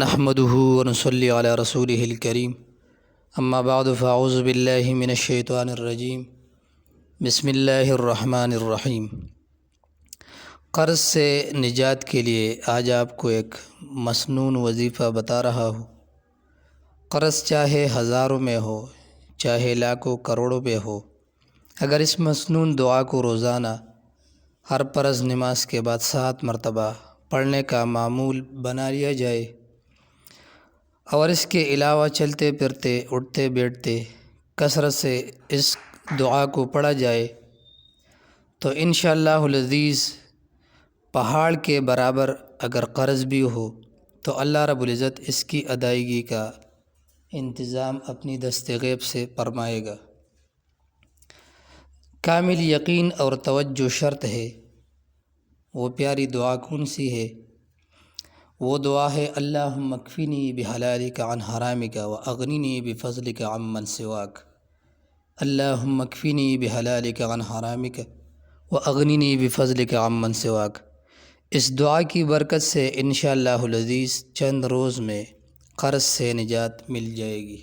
نحمده ونصلي على رسوله الكريم اما بعد فاعوذ باللہ من الشیطان الرجیم بسم اللہ الرحمن الرحیم۔ قرض سے نجات کے لیے آج آپ کو ایک مسنون وظیفہ بتا رہا ہوں۔ قرض چاہے ہزاروں میں ہو، چاہے لاکھوں کروڑوں میں ہو، اگر اس مسنون دعا کو روزانہ ہر فرض نماز کے بعد 7 مرتبہ پڑھنے کا معمول بنا لیا جائے اور اس کے علاوہ چلتے پھرتے اٹھتے بیٹھتے کثرت سے اس دعا کو پڑھا جائے تو انشاءاللہ العزیز پہاڑ کے برابر اگر قرض بھی ہو تو اللہ رب العزت اس کی ادائیگی کا انتظام اپنی دست غیب سے فرمائے گا۔ کامل یقین اور توجہ شرط ہے۔ وہ پیاری دعا کون سی ہے؟ وہ دعا ہے اللہم اکفنی بحلالک عن حرامک واغننی بفضلک عمن سواک۔ اللہم اکفنی بحلالک عن حرامک واغننی بفضلک عمن سواک۔ اس دعا کی برکت سے انشاءاللہ العزیز چند روز میں قرض سے نجات مل جائے گی۔